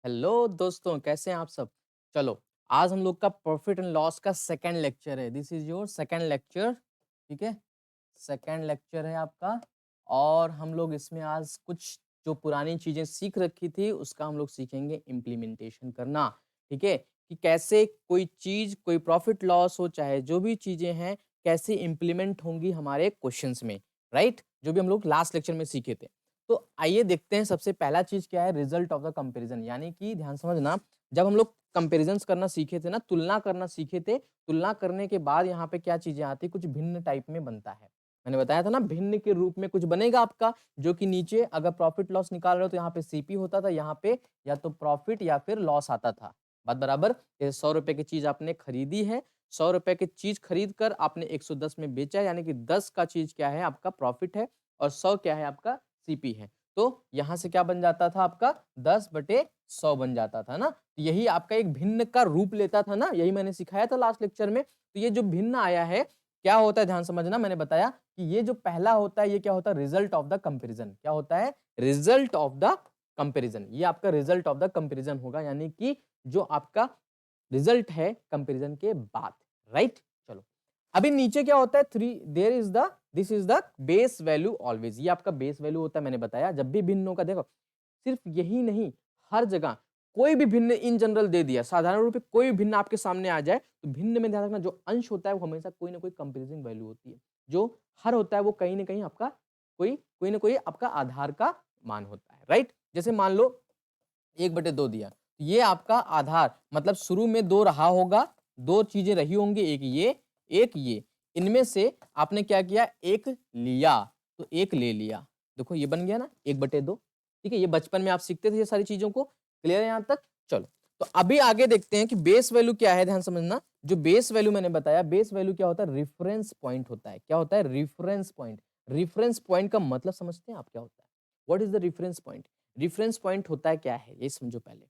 Hello दोस्तों, कैसे हैं आप सब? चलो, आज हम लोग का प्रॉफिट एंड लॉस का सेकंड लेक्चर है। This is your second lecture, ठीक है? सेकंड लेक्चर है आपका और हम लोग इसमें आज कुछ जो पुरानी चीजें सीख रखी थी उसका हम लोग सीखेंगे इम्प्लीमेंटेशन करना, ठीक है? कि कैसे कोई चीज, कोई प्रॉफिट लॉस हो चाहे जो भी चीजें हैं, कैसे इम्प्लीमेंट होंगी हमारे क्वेश्चंस में, राइट? जो भी हम लोग लास्ट लेक्चर में सीखे थे। तो आइए देखते हैं सबसे पहला चीज क्या है, रिजल्ट ऑफ द कंपैरिजन। यानी कि ध्यान समझना, जब हम लोग कंपैरिजंस करना सीखे थे ना, तुलना करना सीखे थे, तुलना करने के बाद यहाँ पे क्या चीजें आती, कुछ भिन्न टाइप में बनता है। मैंने बताया था ना, भिन्न के रूप में कुछ बनेगा आपका, जो कि नीचे अगर प्रॉफिट लॉस निकाल रहे हो तो यहाँ पे सीपी होता था, यहाँ पे या तो प्रॉफिट या फिर लॉस आता था। बात बराबर? ये 100 रुपए की चीज आपने खरीदी है, 100 रुपए की चीज खरीद कर आपने 110 में बेचा, यानी कि 10 का चीज क्या है, आपका प्रॉफिट है, और 100 क्या है, आपका सीपी है। तो यहाँ से क्या बन जाता था आपका, 10/100 बन जाता था ना। तो यही आपका एक भिन्न का रूप लेता था ना, यही मैंने सिखाया था लास्ट लेक्चर में। तो ये जो भिन्न आया है, क्या होता है ध्यान समझना, मैंने बताया कि ये जो पहला होता है ये क्या होता है, रिजल्ट ऑफ द कंपैरिजन। क्या होता है? Result of the comparison. ये आपका रिजल्ट ऑफ द कंपैरिजन होगा, यानी कि जो आपका रिजल्ट है कंपैरिजन के बाद, राइट? चलो, अभी नीचे क्या होता है, three there is the this is the base value always. ये आपका बेस वैल्यू होता है, मैंने बताया जब भी भिन्न होगा। देखो, सिर्फ यही नहीं, हर जगह कोई भी भिन्न इन जनरल दे दिया, साधारण रूप में कोई भी भिन्न आपके सामने आ जाए तो भिन्न में ध्यान रखना, जो अंश होता है वो हमेशा कोई ना कोई कंपेरिजिंग वैल्यू होती है। जो हर होता है वो कहीं ना कहीं आपका कोई ना कोई आपका आधार का मान होता है, राइट? जैसे मान लो 1/2 दिया, ये आपका आधार, मतलब शुरू में 2 रहा होगा, 2 चीजें रही होंगी, एक ये। इनमें से आपने क्या किया, एक लिया, तो एक ले लिया। देखो ये बन गया ना 1/2, ठीक है? ये बचपन में आप सीखते थे ये सारी चीजों को। क्लियर है यहाँ तक? चलो, तो अभी आगे देखते हैं कि बेस वैल्यू क्या है। ध्यान समझना, जो बेस वैल्यू मैंने बताया, बेस वैल्यू क्या होता है, रेफरेंस पॉइंट होता है। क्या होता है? Reference point. रेफरेंस पॉइंट का मतलब समझते हैं आप क्या होता है? What is the reference point? Reference point होता है क्या है, ये समझो पहले।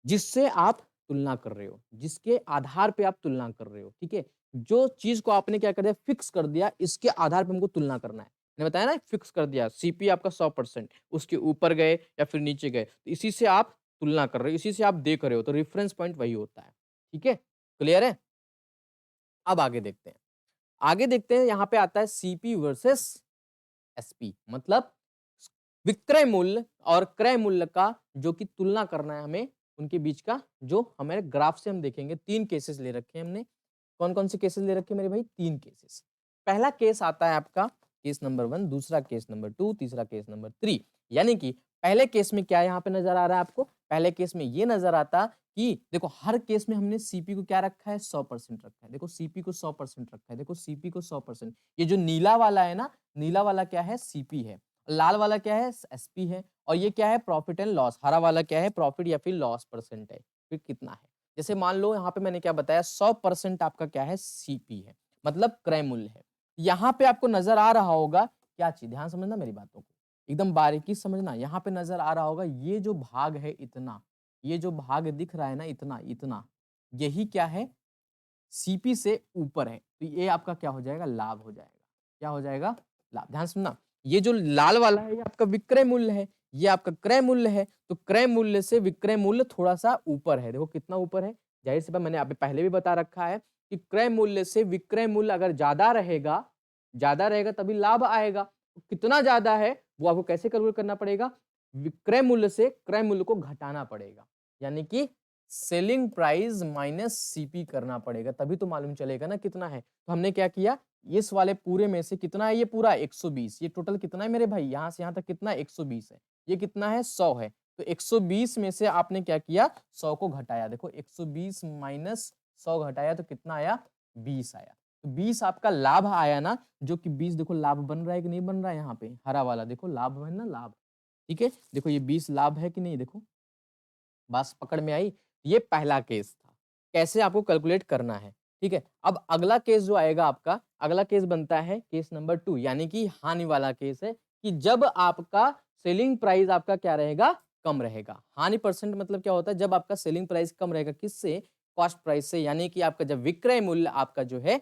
जिससे आप तुलना कर रहे हो, जिसके आधार पे आप तुलना कर रहे हो, ठीक है? जो चीज को आपने क्या कर दिया, फिक्स कर दिया, इसके आधार पे हमको तुलना करना है। मैंने बताया ना, फिक्स कर दिया, सीपी आपका 100%, उसके ऊपर गए या फिर नीचे गए, तो इसी से आप तुलना कर रहे हो, इसी से आप देख रहे हो, तो रेफरेंस पॉइंट वही होता है। ठीक है? क्लियर है? अब आगे देखते हैं। आगे देखते हैं, यहाँ पे आता है सीपी वर्सेस एसपी, मतलब विक्रय मूल्य और क्रय मूल्य का जो कि तुलना करना है हमें, उनके बीच का, जो हमारे ग्राफ से हम देखेंगे। 3 केसेस ले रखे हैं हमने। कौन-कौन से केसेस ले रखे हैं मेरे भाई? 3 केसेस। पहला केस आता है आपका केस नंबर 1, दूसरा केस नंबर 2, तीसरा केस नंबर 3। यानी कि पहले केस में क्या यहाँ पे नजर आ रहा है आपको? पहले केस में ये नजर आता कि देखो, हर केस में हमने सीपी को क्या रखा है, 100% रखा है। देखो सीपी को 100% रखा है, देखो सीपी को 100%। ये जो नीला वाला है ना, नीला वाला क्या है, सीपी है। लाल वाला क्या है, एसपी है। और ये क्या है, प्रॉफिट एंड लॉस। हरा वाला क्या है, प्रॉफिट या फिर लॉस परसेंट है, फिर कितना है। जैसे मान लो यहाँ पे मैंने क्या बताया, 100% आपका क्या है, सीपी है, मतलब क्रय मूल्य है। यहाँ पे आपको नजर आ रहा होगा क्या चीज, ध्यान समझना मेरी बातों को, एकदम बारीकी समझना। यहाँ पे नजर आ रहा होगा, ये जो भाग है इतना, ये जो भाग दिख रहा है ना, इतना इतना, यही क्या है, सीपी से ऊपर है। तो ये आपका क्या हो जाएगा, लाभ हो जाएगा। क्या हो जाएगा, लाभ। ध्यान सुनना, ये जो लाल वाला है ये आपका विक्रय मूल्य है, ये आपका क्रय मूल्य है। तो क्रय मूल्य से विक्रय मूल्य थोड़ा सा ऊपर है। देखो कितना ऊपर है, जाहिर सी बात, मैंने अभी पहले भी बता रखा है कि क्रय मूल्य से विक्रय मूल्य अगर ज्यादा रहेगा तभी लाभ आएगा। तो कितना ज्यादा है वो आपको कैसे कैलकुलेट करना पड़ेगा, विक्रय मूल्य से क्रय मूल्य को घटाना पड़ेगा, यानी कि सेलिंग प्राइस माइनस सीपी करना पड़ेगा, तभी तो मालूम चलेगा ना कितना है। तो हमने क्या किया, इस वाले पूरे में से कितना है, ये पूरा 120, ये टोटल कितना है मेरे भाई, यहाँ से यहाँ तक कितना, 120 है। ये कितना है, 100 है। तो 120 में से आपने क्या किया, 100 को घटाया। देखो 120 माइनस 100 घटाया तो कितना आया, 20 आया। तो 20 आपका लाभ आया ना, जो कि 20, देखो लाभ बन रहा है कि नहीं बन रहा है, यहाँ पे हरा वाला देखो लाभ है ना, लाभ। ठीक है, देखो ये 20 लाभ है कि नहीं, देखो बस पकड़ में आई। ये पहला केस था, कैसे आपको कैलकुलेट करना है। ठीक है, अब अगला केस जो आएगा आपका, अगला केस बनता है केस नंबर 2, यानी कि हानि वाला केस है, कि जब आपका सेलिंग प्राइस आपका क्या रहेगा, कम रहेगा। हानि परसेंट मतलब क्या होता है, जब आपका सेलिंग प्राइस कम रहेगा, किससे, कॉस्ट प्राइस से, यानी कि आपका जब विक्रय मूल्य आपका जो है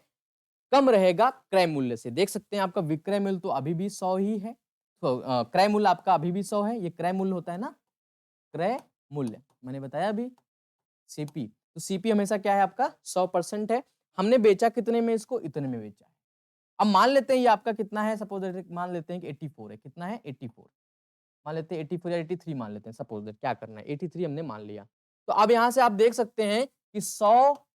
कम रहेगा क्रय मूल्य से। देख सकते हैं आपका विक्रय मूल्य तो अभी भी 100 ही है, तो क्रय मूल्य आपका अभी भी 100 है। ये क्रय मूल्य होता है ना, क्रय मूल्य। मैंने बताया अभी सीपी, तो सीपी हमेशा क्या है आपका 100% है। हमने बेचा कितने में इसको, इतने में बेचा है। अब मान लेते हैं ये आपका कितना है, सपोज मान लेते हैं कि 84 है, कितना है 84, मान लेते हैं 84 या 83 मान लेते हैं, सपोज दैट क्या करना है 83 हमने मान लिया। तो अब यहाँ से आप देख सकते हैं कि 100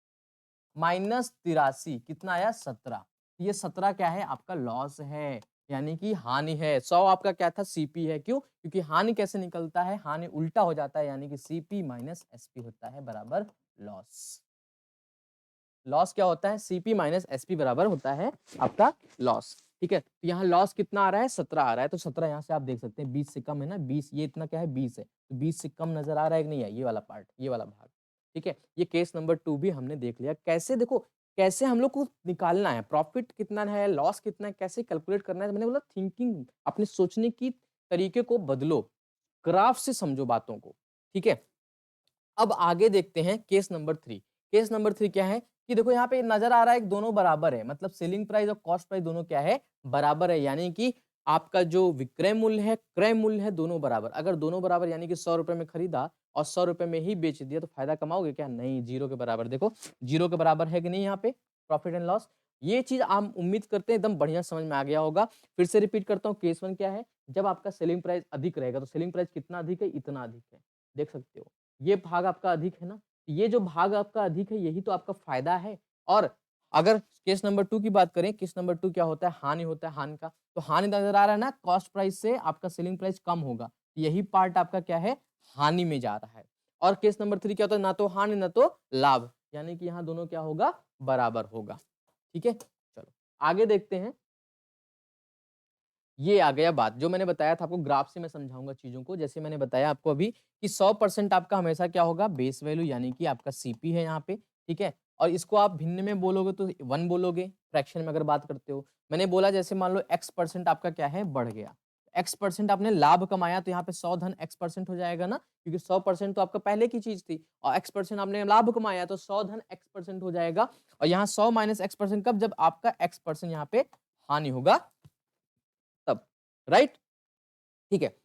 माइनस 83 कितना आया 17, ये 17 क्या है आपका लॉस है, यानी कि हानि है। 100 आपका क्या था सीपी है, क्यों, क्योंकि हानि कैसे निकलता है, हानि उल्टा हो जाता है, यानी कि सीपी माइनस एसपी होता है बराबर लॉस। लॉस क्या होता है, सीपी माइनस एसपी बराबर होता है आपका लॉस। ठीक है, तो यहाँ लॉस कितना आ रहा है 17 आ रहा है, तो 17 यहाँ से आप देख सकते हैं 20 से कम है ना, 20 ये इतना क्या है 20 है, तो 20 से कम नजर आ रहा है कि नहीं है, ये वाला पार्ट, ये वाला भाग। ठीक है, ये केस नंबर 2 भी हमने देख लिया। कैसे देखो, कैसे हम लोग को निकालना है, प्रॉफिट कितना है, लॉस कितना है, कैसे कैलकुलेट करना है। मैंने बोला थिंकिंग, अपने सोचने की तरीके को बदलो, ग्राफ से समझो बातों को। ठीक है, अब आगे देखते हैं केस नंबर 3। केस नंबर 3 क्या है कि देखो यहाँ पे नजर आ रहा है कि दोनों बराबर है, मतलब सेलिंग प्राइस और कॉस्ट प्राइस दोनों क्या है बराबर है, यानी कि आपका जो विक्रय मूल्य है, क्रय मूल्य है, दोनों बराबर। अगर दोनों बराबर यानी कि 100 रुपए में खरीदा और 100 रुपए में ही बेच दिया तो फायदा कमाओगे क्या, नहीं, जीरो के बराबर। देखो जीरो के बराबर है कि नहीं यहाँ पे प्रॉफिट एंड लॉस। ये चीज आप उम्मीद करते हैं एकदम बढ़िया समझ में आ गया होगा। फिर से रिपीट करता हूँ, केस 1 क्या है, जब आपका सेलिंग प्राइस अधिक रहेगा, तो सेलिंग प्राइस कितना अधिक है, इतना अधिक है, देख सकते हो ये भाग आपका अधिक है ना, ये जो भाग आपका अधिक है यही तो आपका फायदा है। और अगर केस नंबर 2 की बात करें, केस नंबर 2 क्या होता है, हानि होता है, हानि का, तो हानि नजर आ रहा है ना, कॉस्ट प्राइस से आपका सेलिंग प्राइस कम होगा, यही पार्ट आपका क्या है, हानि में जा रहा है। और केस नंबर 3 क्या होता है, ना तो हानि ना तो लाभ, यानी कि यहाँ दोनों क्या होगा, बराबर होगा। ठीक है, चलो आगे देखते हैं। ये आ गया बात जो मैंने बताया था आपको, ग्राफ से मैं समझाऊंगा चीजों को। जैसे मैंने बताया आपको अभी कि 100% आपका हमेशा क्या होगा, बेस वैल्यू, यानी कि आपका सीपी है यहाँ पे। ठीक है, और इसको आप भिन्न में बोलोगे तो 1 बोलोगे, फ्रैक्शन में अगर बात करते हो। मैंने बोला जैसे मान लो x% आपका क्या है, बढ़ गया, x% आपने लाभ कमाया, तो यहाँ पे 100 धन x% हो जाएगा ना, क्योंकि 100% तो आपका पहले की चीज थी, और x% आपने लाभ कमाया तो 100 धन x% हो जाएगा। और यहाँ 100 माइनस x% कब, जब आपका x% यहाँ पे हानि होगा तब, राइट। ठीक है,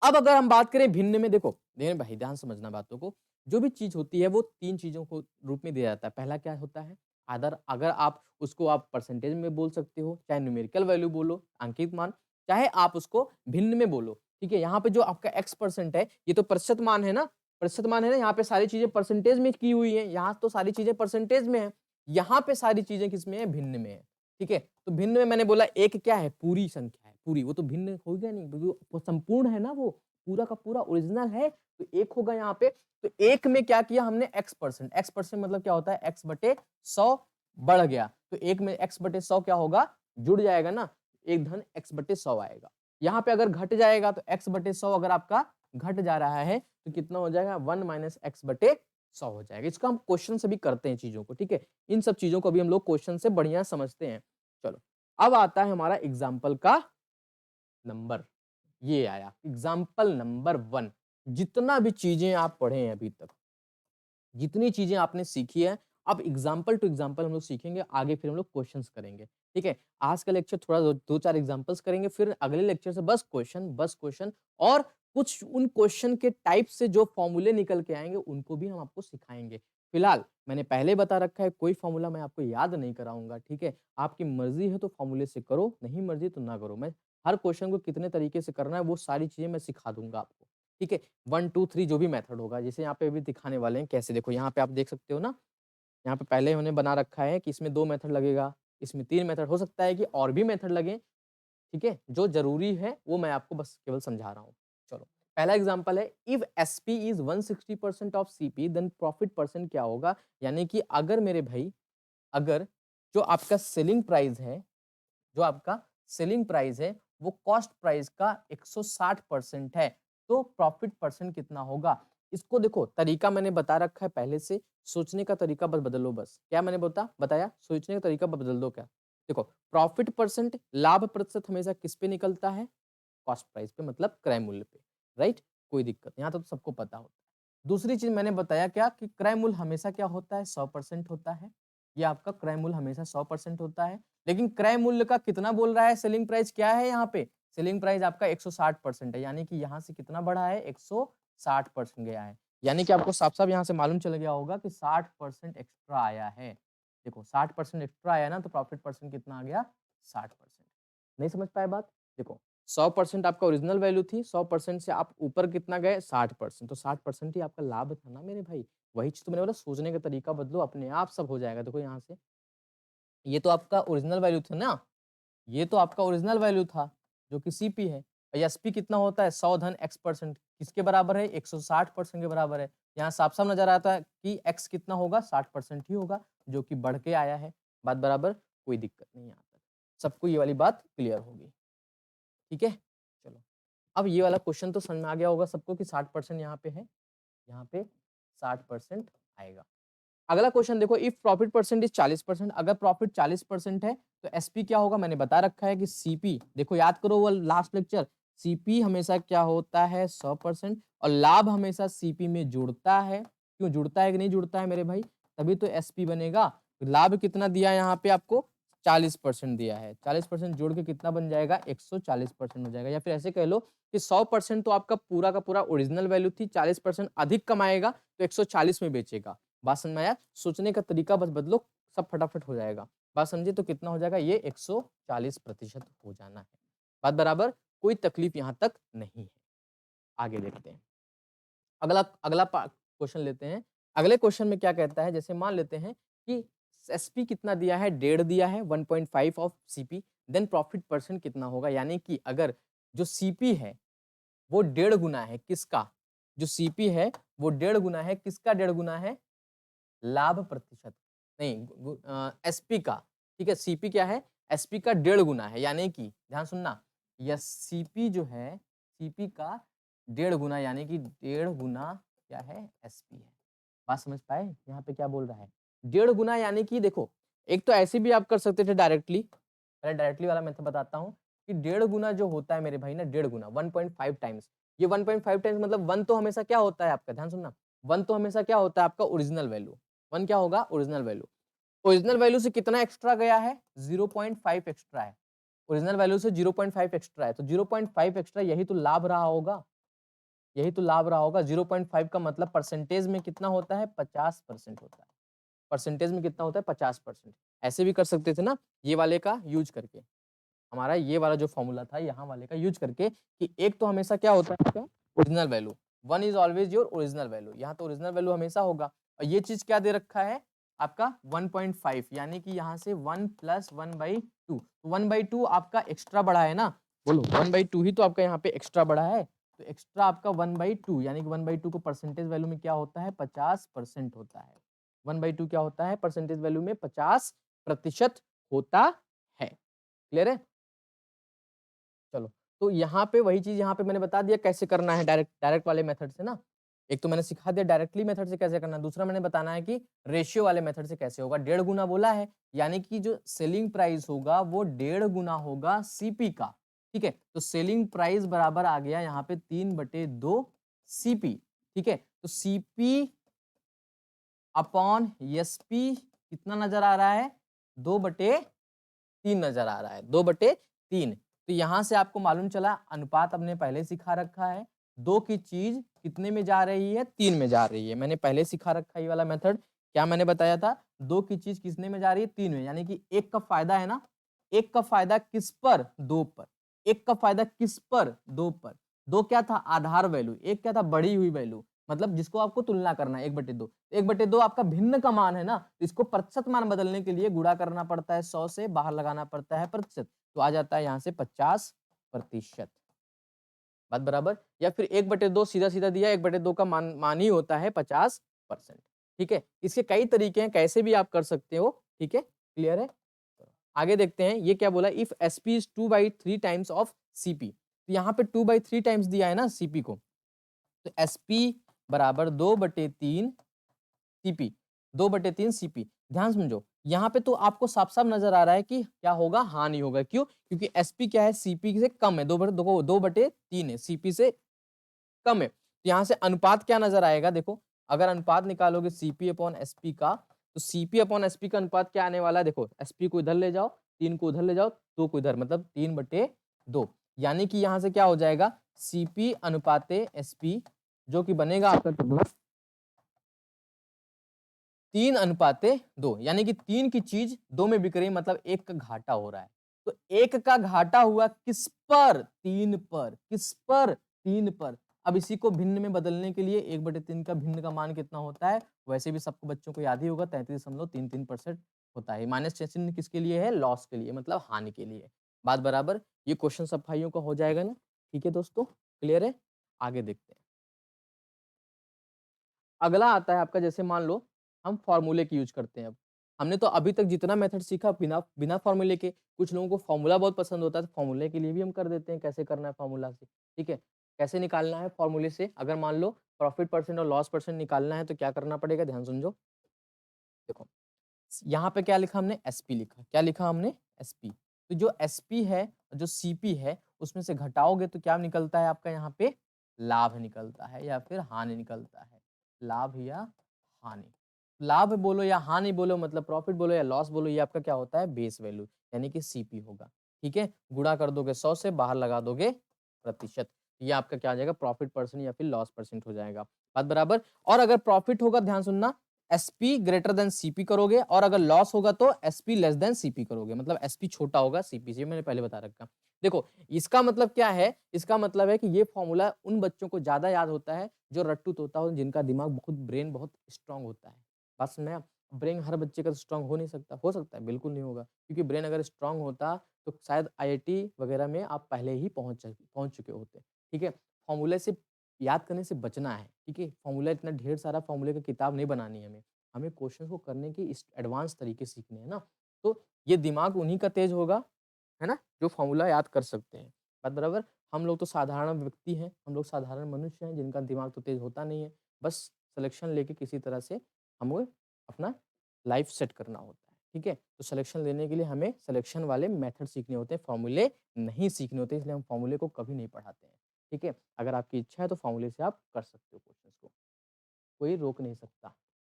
अब अगर हम बात करें भिन्न में, देखो देखिए भाई ध्यान समझना बातों को, जो भी चीज होती है वो 3 चीजों को रूप में दिया जाता है। पहला क्या होता है, आदर, अगर आप उसको आप परसेंटेज में बोल सकते हो, चाहे न्यूमेरिकल वैल्यू बोलो, अंकित मान, चाहे आप उसको भिन्न में बोलो। ठीक है, यहाँ पे जो आपका x% है, ये तो प्रतिशत मान है ना, प्रतिशत मान है ना, यहाँ पे सारी चीजें परसेंटेज में की हुई है, यहाँ तो सारी चीजें परसेंटेज में है, यहाँ पे सारी चीजें किसमें है, भिन्न में है। ठीक है, तो भिन्न में मैंने बोला एक क्या है, पूरी संख्या है, पूरी, वो तो भिन्न हो गया नहीं, क्योंकि वो संपूर्ण है ना, वो पूरा का पूरा ओरिजिनल है, तो एक होगा यहाँ पे। तो एक में क्या किया हमने, x%, x% मतलब क्या होता है, x बटे 100 बढ़ गया, तो एक में x बटे 100 क्या होगा, जुड़ जाएगा ना, एक धन x बटे 100 आएगा। यहाँ पे अगर घट जाएगा तो x बटे 100 अगर आपका घट जा रहा है तो कितना हो जाएगा, 1 माइनस x बटे 100 हो जाएगा। इसको हम क्वेश्चन से भी करते हैं चीजों को। ठीक है, इन सब चीजों को भी हम लोग क्वेश्चन से बढ़िया समझते हैं। चलो अब आता है हमारा एग्जाम्पल का नंबर, ये आया एग्जाम्पल नंबर 1। जितना भी चीजें आप पढ़े हैं अभी तक, जितनी चीजें आपने सीखी है, अब एग्जाम्पल टू एग्जाम्पल हम लोग सीखेंगे आगे, फिर हम लोग क्वेश्चंस करेंगे। ठीक है, आज का लेक्चर थोड़ा दो चार एग्जाम्पल्स करेंगे, फिर अगले लेक्चर से बस क्वेश्चन, बस क्वेश्चन, और कुछ उन क्वेश्चन के टाइप से जो फॉर्मूले निकल के आएंगे उनको भी हम आपको सिखाएंगे। फिलहाल मैंने पहले बता रखा है, कोई फॉर्मूला मैं आपको याद नहीं कराऊंगा। ठीक है, आपकी मर्जी है तो फॉर्मूले से करो, नहीं मर्जी तो ना करो। मैं हर क्वेश्चन को कितने तरीके से करना है वो सारी चीजें मैं सिखा दूंगा आपको। ठीक है, 1 2 3 जो भी मेथड होगा, जैसे यहाँ पे अभी दिखाने वाले हैं कैसे, देखो यहाँ पे आप देख सकते हो ना, यहाँ पे पहले उन्होंने बना रखा है कि इसमें 2 मेथड लगेगा, इसमें 3 मेथड, हो सकता है कि और भी मेथड लगे। ठीक है, जो जरूरी है वो मैं आपको बस केवल समझा रहा हूँ। चलो पहला एग्जांपल है, if SP is 160% of CP then profit percent क्या होगा। यानी कि अगर मेरे भाई, अगर जो आपका सेलिंग प्राइस है, जो आपका सेलिंग प्राइस है वो कॉस्ट प्राइस का 160% है, तो प्रॉफिट परसेंट कितना होगा। इसको देखो तरीका मैंने बता रखा है पहले से, सोचने का तरीका बस बदलो। बस क्या मैंने बताया, सोचने का तरीका बदल दो क्या। देखो प्रॉफिट परसेंट, लाभ प्रतिशत हमेशा किस पे निकलता है, कॉस्ट प्राइस पे, मतलब क्रय मूल्य पे, राइट। कोई दिक्कत यहाँ तो सबको पता होता है। दूसरी चीज मैंने बताया क्या कि क्रय मूल्य हमेशा क्या होता है, 100% होता है। ये आपका क्रय मूल्य हमेशा 100% होता है। लेकिन क्रय मूल्य का कितना बोल रहा है, सेलिंग प्राइस क्या है यहाँ पे, सेलिंग प्राइस आपका 160% है, यानी कि यहाँ से कितना बढ़ा है, 160% गया है। यानी कि आपको साफ साफ यहाँ से मालूम चल गया होगा कि 60% एक्स्ट्रा आया है। देखो 60% एक्स्ट्रा आया ना, तो प्रॉफिट परसेंट कितना आ गया, 60%। नहीं समझ पाए बात? देखो 100% आपका ओरिजिनल वैल्यू थी, 100% से आप ऊपर कितना गए, 60%, तो 60% ही आपका लाभ था ना मेरे भाई। वही चीज तो मैंने बोला, सोचने का तरीका बदलो, अपने आप सब हो जाएगा। देखो यहाँ से, ये तो आपका ओरिजिनल वैल्यू था ना, ये तो आपका ओरिजिनल वैल्यू था जो कि सीपी है। और एसपी कितना होता है, 100 धन एक्स परसेंट, किसके बराबर है, 160% के बराबर है। यहाँ साफ साफ नजर आता है कि एक्स कितना होगा, 60% ही होगा, जो कि बढ़ के आया है। बात बराबर, कोई दिक्कत नहीं यहाँ तक, सबको ये वाली बात क्लियर होगी। ठीक है, चलो अब ये वाला क्वेश्चन तो समझ में आ गया होगा सबको कि 60% यहाँ पे है, यहाँ पे 60% आएगा। अगला क्वेश्चन देखो, इफ प्रॉफिट परसेंट इज 40%, अगर प्रॉफिट 40% है तो एसपी क्या होगा, मैंने बता रखा है कि सीपी, देखो याद करो वो लास्ट लेक्चर, सीपी हमेशा क्या होता है, 100%, और लाभ हमेशा सीपी में जुड़ता है। क्यों जुड़ता है कि नहीं जुड़ता है मेरे भाई, तभी तो एसपी बनेगा। लाभ कितना दिया है यहाँ पे आपको, 40% दिया है, 40% जोड़ के कितना बन जाएगा, 140% हो जाएगा। या फिर ऐसे कह लो कि 100% तो आपका पूरा का पूरा ओरिजिनल वैल्यू थी, 40% अधिक कमाएगा तो 140 में बेचेगा। बात समझ में आया? सोचने का तरीका बस बदलो, सब फटाफट हो जाएगा। बात समझे? तो कितना हो जाएगा, ये 140% हो जाना है। बात बराबर, कोई तकलीफ यहाँ तक नहीं है। आगे देखते हैं, अगला अगला क्वेश्चन लेते हैं। अगले क्वेश्चन में क्या कहता है, जैसे मान लेते हैं कि एसपी कितना दिया है, 1.5 दिया है, 1.5 of CP, then profit percent कितना होगा। यानी कि अगर जो सीपी है वो 1.5 गुना है, किसका, जो सीपी है वो 1.5 गुना है, किसका 1.5 गुना है, लाभ प्रतिशत, नहीं एसपी का। ठीक है, सीपी क्या है, एसपी का 1.5 गुना है, यानी कि ध्यान सुनना, यह सीपी जो है, सीपी का 1.5 गुना, यानी कि 1.5 गुना क्या है, एसपी है। बात समझ पाए, यहाँ पे क्या बोल रहा है, 1.5 गुना, यानी कि देखो एक तो ऐसे भी आप कर सकते थे डायरेक्टली, पहले डायरेक्टली वाला मेथड बताता हूँ कि 1.5 गुना जो होता है मेरे भाई ना, 1.5 गुना 1.5 टाइम्स, ये 1.5 टाइम्स मतलब 1 तो हमेशा क्या होता है आपका, ध्यान सुनना, 1 तो हमेशा क्या होता है आपका, ओरिजिनल वैल्यू। 1 क्या होगा, ओरिजिनल वैल्यू। ओरिजिनल वैल्यू से कितना एक्स्ट्रा गया है, 0.5 एक्स्ट्रा है, ओरिजिनल वैल्यू से 0.5 एक्स्ट्रा है, तो 0.5 एक्स्ट्रा यही तो लाभ रहा होगा, यही तो लाभ रहा होगा। 0.5 का मतलब परसेंटेज में कितना होता है, 50% होता है, परसेंटेज में कितना होता है, 50%। ऐसे भी कर सकते थे ना, ये वाले का यूज करके, हमारा ये वाला जो फॉर्मूला था यहाँ वाले का यूज करके, कि एक तो हमेशा क्या होता है आपका, original value, 1 is always your original value, यहाँ तो ओरिजिनल वैल्यू हमेशा होगा। और ये चीज क्या दे रखा है आपका, 1.5, यानी कि यहाँ से 1 + 1/2, 1/2 आपका एक्स्ट्रा बढ़ा है ना, बोलो 1/2 ही तो आपका यहाँ पे एक्स्ट्रा बढ़ा है, तो एक्स्ट्रा आपका 1/2, यानी कि 1/2 को परसेंटेज वैल्यू में क्या होता है, 50% होता है। 1/2 क्या होता है, परसेंटेज वैल्यू में 50% होता है। क्लियर है? चलो, तो यहाँ पे वही चीज यहाँ पे मैंने बता दिया कैसे करना है, डायरेक्ट डायरेक्ट वाले मेथड से ना। एक तो मैंने सिखा दिया डायरेक्टली मेथड से कैसे करना है, दूसरा मैंने बताना है कि रेशियो वाले मेथड से कैसे होगा। 1.5 गुना बोला है, यानी कि जो सेलिंग प्राइस होगा वो 1.5 गुना होगा सीपी का। ठीक है, तो सेलिंग प्राइस बराबर आ गया यहाँ पे 3/2 सीपी। ठीक है, तो सीपी अपॉन एसपी कितना नजर आ रहा है, 2/3 नजर आ रहा है, 2/3। तो यहां से आपको मालूम चला, अनुपात हमने पहले सिखा रखा है, 2 की चीज कितने में जा रही है, 3 में जा रही है। मैंने पहले सिखा रखा है ये वाला मेथड, क्या मैंने बताया था, 2 की चीज किसने में जा रही है, 3 में, यानी कि एक का फायदा है ना, एक का फायदा किस पर, 2 पर, एक का फायदा किस पर, 2 पर। 2 क्या था, आधार वैल्यू, एक क्या था, बढ़ी हुई वैल्यू, मतलब जिसको आपको तुलना करना है, 1/2। 1/2 आपका भिन्न का मान है ना, इसको प्रतिशत मान बदलने के लिए गुणा करना पड़ता है 100 से, बाहर लगाना पड़ता है प्रतिशत, तो आ जाता है यहाँ से 50%। बात बराबर? या फिर 1/2 सीधा सीधा दिया, 1/2 का मान ही होता है 50%। ठीक है, इसके कई तरीके हैं, कैसे भी आप कर सकते हो। ठीक है, क्लियर है? आगे देखते हैं, ये क्या बोला, if SP is 2/3 times of CP, तो यहाँ पे 2/3 टाइम्स दिया है ना सीपी को, तो एसपी बराबर 2/3 सीपी, 2/3 सीपी। ध्यान समझो, यहाँ पे तो आपको साफ साफ नजर आ रहा है कि क्या होगा, हानि होगा। क्यों? क्योंकि एसपी क्या है, सीपी से कम है, 2/3 है, सीपी से कम है। तो यहाँ से अनुपात क्या नजर आएगा, देखो अगर अनुपात निकालोगे सीपी अपॉन एसपी का, तो सीपी अपॉन एसपी का अनुपात क्या आने वाला है, देखो एसपी को इधर ले जाओ, 3 को उधर ले जाओ, 2 को इधर, मतलब 3/2, यानी कि यहाँ से क्या हो जाएगा, सीपी अनुपाते एसपी, जो कि बनेगा आपका कितना, 3:2, यानी कि 3 की चीज 2 में बिक रही है, मतलब 1 का घाटा हो रहा है। तो 1 का घाटा हुआ किस पर? 3 पर। किस पर? 3 पर। अब इसी को भिन्न में बदलने के लिए 1/3 का भिन्न का मान कितना होता है? वैसे भी सबको बच्चों को याद ही होगा, 33.33% होता है। माइनस चिन्ह किसके लिए है? लॉस के लिए, मतलब हानि के लिए। बात बराबर? ये क्वेश्चन सब भाइयों का हो जाएगा ना? ठीक है दोस्तों, क्लियर है? आगे देखते हैं। अगला आता है आपका, जैसे मान लो हम फॉर्मूले की यूज करते हैं अब। हमने तो अभी तक जितना मेथड सीखा बिना बिना फॉर्मूले के, कुछ लोगों को फॉर्मूला बहुत पसंद होता है, तो फॉर्मूले के लिए भी हम कर देते हैं, कैसे करना है फॉर्मूला से। ठीक है, कैसे निकालना है फॉर्मूले से? अगर मान लो प्रॉफिट परसेंट और लॉस परसेंट निकालना है तो क्या करना पड़ेगा, ध्यान समझो। देखो, यहाँ पे क्या लिखा हमने? एसपी लिखा। क्या लिखा हमने? एसपी। तो जो एसपी है, जो सीपी है, उसमें से घटाओगे तो क्या निकलता है आपका? यहाँ पे लाभ निकलता है या फिर हानि निकलता है। लाभ या हानि। लाभ बोलो या हानि बोलो, मतलब प्रॉफिट बोलो या लॉस बोलो, ये आपका क्या होता है? बेस वैल्यू, यानी कि सीपी होगा। ठीक है, गुणा कर दोगे 100 से, बाहर लगा दोगे प्रतिशत, ये आपका क्या आ जाएगा? प्रॉफिट परसेंट या फिर लॉस परसेंट हो जाएगा। बात बराबर? और अगर प्रॉफिट होगा, ध्यान सुनना, एसपी ग्रेटर देन सीपी करोगे, और अगर लॉस होगा तो एसपी लेस देन सीपी करोगे, मतलब एसपी छोटा होगा सीपी से, मैंने पहले बता रखा। देखो, इसका मतलब क्या है? इसका मतलब है कि ये फॉर्मूला उन बच्चों को ज्यादा याद होता है जो रट्टू तोता हो, जिनका दिमाग बहुत, ब्रेन बहुत स्ट्रांग होता है। बात समझ में? ब्रेन हर बच्चे का स्ट्रांग हो नहीं सकता, हो सकता है, बिल्कुल नहीं होगा, क्योंकि ब्रेन अगर स्ट्रांग होता तो शायद आईआईटी वगैरह में आप पहले ही पहुंच चुके होते। ठीक है, फॉर्मूले से याद करने से बचना है। ठीक है, फॉर्मूला इतना ढेर सारा फॉर्मूले की किताब नहीं बनानी है हमें। हमें क्वेश्चन को करने की इस एडवांस तरीके सीखने हैं ना, तो ये दिमाग उन्हीं का तेज होगा, है ना, जो फॉर्मूला याद कर सकते हैं। बात बराबर? हम लोग तो साधारण व्यक्ति हैं, हम लोग साधारण मनुष्य हैं, जिनका दिमाग तो तेज होता नहीं है। बस सिलेक्शन लेके किसी तरह से हमें अपना लाइफ सेट करना होता है। ठीक है, तो सिलेक्शन लेने के लिए हमें सिलेक्शन वाले मेथड सीखने होते हैं, फॉर्मूले नहीं सीखने होते, इसलिए हम फॉर्मूले को कभी नहीं पढ़ाते हैं। ठीक है, अगर आपकी इच्छा है तो फॉर्मूले से आप कर सकते हो क्वेश्चन को, कोई रोक नहीं सकता।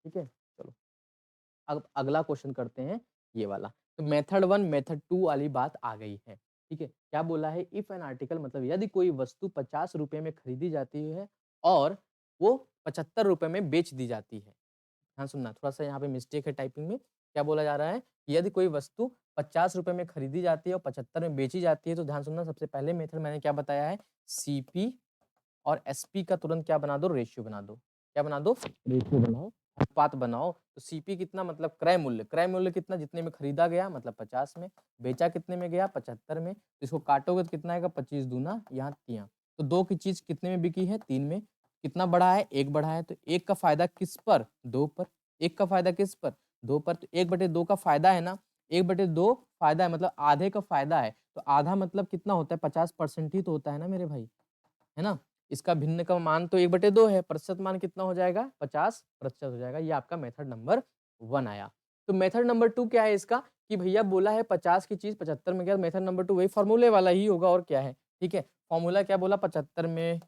ठीक है, चलो अब अगला क्वेश्चन करते हैं, ये वाला। तो मेथड 1 मेथड 2 वाली बात आ गई है। ठीक है, क्या बोला है? इफ एन आर्टिकल, मतलब यदि कोई वस्तु 50 रुपए में खरीदी जाती है और वो 75 रुपए में बेच दी जाती है। हाँ, सुनना, थोड़ा-सा यहाँ पे मिस्टेक है टाइपिंग में। क्या बोला जा रहा है? कि यदि कोई वस्तु 50 रुपए में खरीदी जाती है और 75 में बेची जाती है, तो ध्यान सुनना, सबसे पहले मेथड मैंने क्या बताया है? सीपी और एसपी का तुरंत क्या बना दो? रेशियो बना दो। क्या बना दो? रेशियो बनाओ, अनुपात बनाओ। तो सीपी कितना? मतलब क्रय मूल्य। क्रय मूल्य कितना? जितने में खरीदा गया, मतलब 50 में। बेचा कितने में गया? 75 में। तो इसको काटोगे तो कितना आएगा? 25 दूना यहाँ तियाँ। तो 2 की चीज़ कितने में बिकी है? 3 में। कितना बढ़ा है? 1 बढ़ा है। तो 1 का फ़ायदा किस पर? 2 पर। 1 का फ़ायदा किस पर? 2 पर। तो 1/2 का फ़ायदा है ना? 1/2 फ़ायदा है, मतलब आधे का फ़ायदा है। तो आधा मतलब कितना होता है? 50% ही तो होता है ना मेरे भाई, है ना? इसका भिन्न का मान तो 1/2 है, प्रतिशत मान कितना हो जाएगा? 50% हो जाएगा। ये आपका मेथड नंबर 1 आया। तो मेथड नंबर 2 क्या है इसका? कि भैया बोला है 50 की चीज़ 75 में गया, मेथड नंबर 2 वही फ़ॉर्मूले वाला ही होगा, और क्या है। ठीक है, फ़ॉर्मूला क्या बोला? 75 में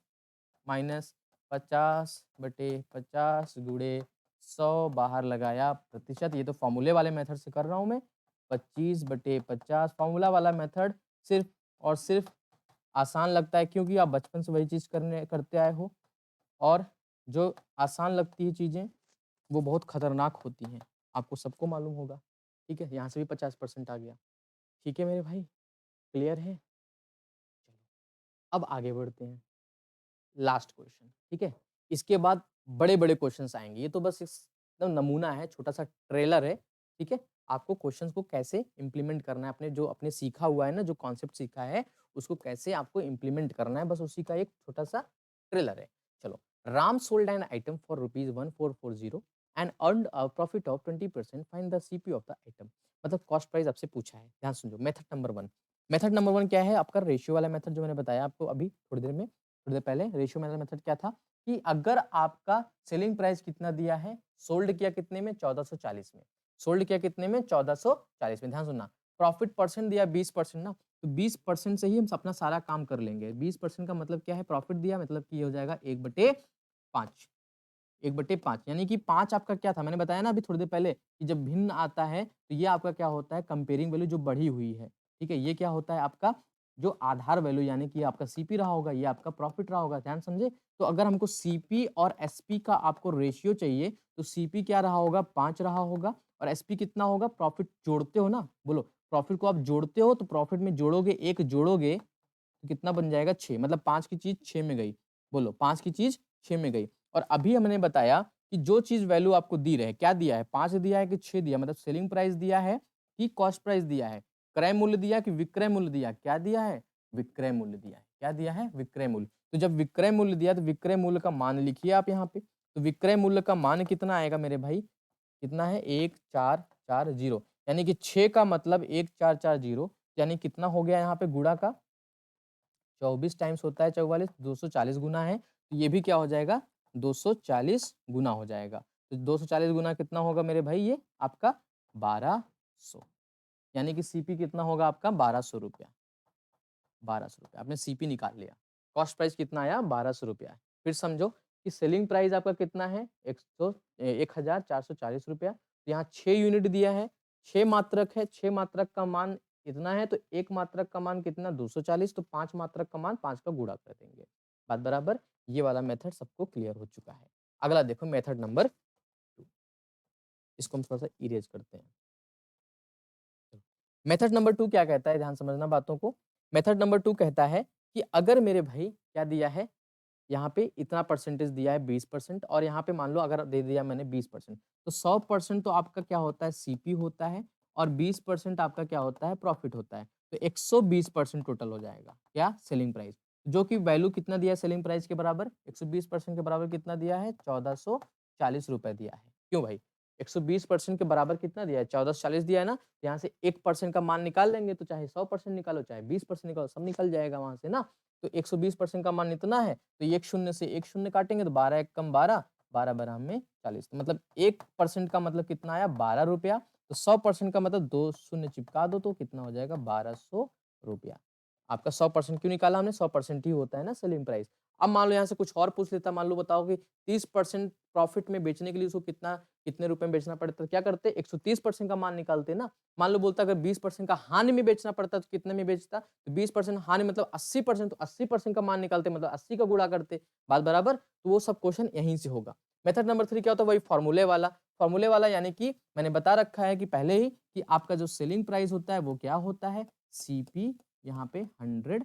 माइनस 50/50 गुणे 100, बाहर लगाया प्रतिशत। ये तो फ़ॉर्मूले वाले मेथड से कर रहा हूँ मैं। 25/50 फ़ॉर्मूला वाला मेथड सिर्फ़ और सिर्फ़ आसान लगता है, क्योंकि आप बचपन से वही चीज़ करते आए हो, और जो आसान लगती है चीज़ें, वो बहुत खतरनाक होती हैं, आपको सबको मालूम होगा। ठीक है, यहाँ से भी 50% आ गया। ठीक है मेरे भाई, क्लियर है? चलो, अब आगे बढ़ते हैं। लास्ट क्वेश्चन, ठीक है? इसके बाद बड़े-बड़े क्वेश्चन्स आएँगे। ये तो बस एकदम नमूना है, छोटा-सा ट्रेलर है, ठीक है? आपको क्वेश्चन्स को कैसे इम्प्लीमेंट करना है, अपने जो आपने सीखा हुआ है ना, जो कॉन्सेप्ट सीखा है, उसको कैसे आपको इम्प्लीमेंट करना है, बस उसी का एक छोटा-सा ट्रेलर है। चलो, Ram sold an item for rupees 1440 and earned a profit of 20%, find the CP of the item. मतलब कॉस्ट प्राइस आपसे पूछा है। ध्यान सुनिए, मेथड नंबर 1। मेथड नंबर 1 क्या है? आपका रेशियो वाला मेथड, जो मैंने बताया आपको अभी थोड़ी देर में। थोड़ी देर पहले रेशियो वाला मेथड क्या था? कि अगर आपका सेलिंग प्राइस कितना दिया है, सोल्ड किया कितने में? 1440 में। सोल्ड किया कितने में? 1440 में। ध्यान सुनना, प्रॉफिट परसेंट दिया 20% ना, तो 20% से ही हम अपना सारा काम कर लेंगे। 20% का मतलब क्या है? प्रॉफिट दिया, मतलब कि ये हो जाएगा 1/5। 1/5, यानी कि 5 आपका क्या था? मैंने बताया ना अभी थोड़ी देर पहले, कि जब भिन्न आता है तो ये आपका क्या होता है? कंपेयरिंग वैल्यू जो बढ़ी हुई है। ठीक है, ये क्या होता है आपका? जो आधार वैल्यू यानी कि आपका सीपी रहा होगा, ये आपका प्रॉफिट रहा होगा, ध्यान समझे। तो अगर हमको सीपी और एसपी का आपको रेशियो चाहिए, तो सीपी क्या रहा होगा, 5 रहा होगा, और एसपी कितना होगा, प्रॉफिट जोड़ते हो ना, बोलो प्रॉफिट को आप जोड़ते हो, तो प्रॉफिट में जोड़ोगे, 1 जोड़ोगे तो कितना बन जाएगा, 6, मतलब 5 की चीज 6 में गई। बोलो 5 की चीज 6 में गई। और अभी हमने बताया कि जो चीज वैल्यू आपको दी रहे, क्या दिया है, 5 दिया है कि 6 दिया, मतलब सेलिंग प्राइस दिया है कि कॉस्ट प्राइस दिया है, क्रय मूल्य दिया कि विक्रय मूल्य दिया, क्या दिया है, विक्रय मूल्य दिया है। क्या दिया है, विक्रय मूल्य। तो जब विक्रय मूल्य दिया तो विक्रय मूल्य का मान लिखिए आप यहाँ पे। तो विक्रय मूल्य का मान कितना आएगा मेरे भाई, कितना है, 1440, यानी कि 6 का मतलब 1440, यानी कितना हो गया यहाँ पे गुणा का, 24 टाइम्स होता है 44, 240 गुना है, तो ये भी क्या हो जाएगा, 240 गुना हो जाएगा। तो 240 गुना कितना होगा मेरे भाई, ये आपका 1200, यानी कि सीपी कितना होगा आपका, 1200 रुपया। 1200 रुपया आपने सीपी निकाल लिया। कॉस्ट प्राइस कितना आया, 1200 रुपया है। फिर समझो कि सेलिंग प्राइस आपका कितना है, 1440 रुपया। तो यहाँ 6 यूनिट दिया है, 6 मात्रक है, 6 मात्रक का मान इतना है, तो 1 मात्रक का मान कितना, 240, तो 5 मात्रक का मान 5 का गुणा कर देंगे। बात बराबर। ये वाला मेथड सबको क्लियर हो चुका है। अगला देखो मेथड नंबर 2, इसको हम थोड़ा सा इरेज करते हैं। मेथड नंबर 2 क्या कहता है, ध्यान समझना बातों को। मेथड नंबर 2 कहता है कि अगर मेरे भाई क्या दिया है, यहाँ पे इतना परसेंटेज दिया है 20%, और यहाँ पे मान लो अगर दे दिया मैंने 20%, तो 100% तो आपका क्या होता है, सीपी होता है, और 20% आपका क्या होता है, प्रॉफिट होता है। तो 120% टोटल हो जाएगा, क्या, सेलिंग प्राइस, जो कि वैल्यू कितना दिया है सेलिंग प्राइस के बराबर, 120% के बराबर कितना दिया है, 1440 रुपए दिया है। क्यों भाई, 120% के बराबर कितना दिया है, 1440 दिया है ना, यहाँ से 1% का मान निकाल लेंगे, तो चाहे 100% निकालो, चाहे 20% निकालो, सब निकल जाएगा वहां से ना। तो 120% का मान इतना है, तो एक शून्य से एक शून्य काटेंगे, तो 12 एक कम 12, 12 बराबर में 40, तो मतलब 1% का मतलब कितना आया, 12 रुपया। तो 100% का मतलब 2 शून्य चिपका दो, तो कितना हो जाएगा, 1200 रुपया। आपका 100% क्यों निकाला हमने, 100% ही होता है ना सेलिंग प्राइस। अब मान लो यहाँ से कुछ और पूछ लेता, मान लो बताओ कि 30% प्रॉफिट में बेचने के लिए उसको कितने रुपए में बेचना पड़ता, तो क्या करते, 130% का मान निकालते ना। मान लो बोलता अगर 20% का हानि में बेचना पड़ता तो कितने में बेचता, तो 20% हानि मतलब 80%, तो 80% का मान निकालते, मतलब 80 का गुणा करते। बात बराबर। तो वो सब क्वेश्चन यहीं से होगा। मेथड नंबर 3 क्या होता है, वही फॉर्मूले वाला, यानी कि मैंने बता रखा है कि पहले ही कि आपका जो सेलिंग प्राइस होता है वो क्या होता है, सीपी, यहाँ पे 100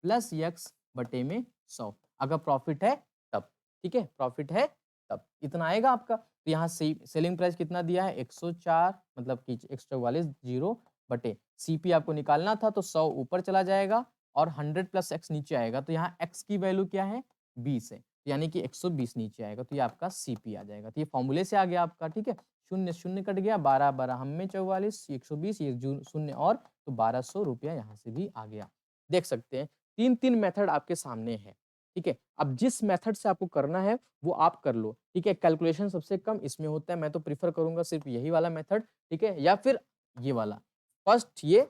प्लस एक्स बटे में 100, अगर प्रॉफिट है तब, ठीक है, प्रॉफिट है तब इतना आएगा आपका। तो यहाँ से सेलिंग प्राइस कितना दिया है, 104, मतलब कि 144 जीरो बटे सीपी आपको निकालना था, तो 100 ऊपर चला जाएगा और 100 प्लस एक्स नीचे आएगा। तो यहाँ एक्स की वैल्यू क्या है, 20 है, यानी कि 120 नीचे आएगा, तो ये आपका सीपी आ जाएगा। तो ये फॉर्मूले से आ गया आपका, ठीक है। शून्य शून्य कट गया, 12 12 हम में 44, 120, ये शून्य, और तो 1200 रुपया यहाँ से भी आ गया। देख सकते हैं 3 मेथड आपके सामने है, ठीक है। अब जिस मेथड से आपको करना है वो आप कर लो, ठीक है। कैलकुलेशन सबसे कम इसमें होता है, मैं तो प्रीफर करूंगा सिर्फ यही वाला मेथड, ठीक है, या फिर ये वाला फर्स्ट ये,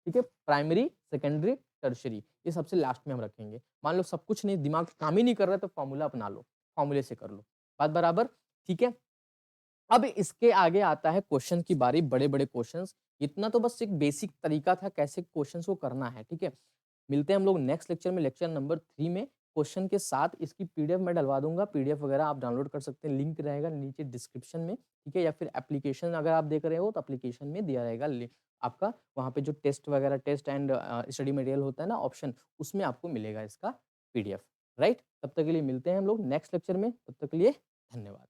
ठीक है, प्राइमरी सेकेंडरी टर्शरी, ये सबसे लास्ट में हम रखेंगे। मान लो सब कुछ नहीं, दिमाग काम ही नहीं कर रहा, तो फॉर्मूला अपना लो, फॉर्मूले से कर लो, बात बराबर, ठीक है। अब इसके आगे आता है क्वेश्चन की बारी, बड़े बड़े क्वेश्चंस। इतना तो बस एक बेसिक तरीका था कैसे क्वेश्चंस को करना है, ठीक है। मिलते हैं हम लोग नेक्स्ट लेक्चर में, लेक्चर नंबर 3 में। क्वेश्चन के साथ इसकी पीडीएफ मैं डलवा दूंगा, पीडीएफ वगैरह आप डाउनलोड कर सकते हैं, लिंक रहेगा नीचे डिस्क्रिप्शन में, ठीक है। या फिर एप्लीकेशन अगर आप देख रहे हो तो एप्लीकेशन में दिया रहेगा आपका, वहाँ पे जो टेस्ट वगैरह, टेस्ट एंड स्टडी मटेरियल होता है ना ऑप्शन, उसमें आपको मिलेगा इसका पीडीएफ, राइट। तब तक के लिए मिलते हैं हम लोग नेक्स्ट लेक्चर में, तब तक के लिए धन्यवाद।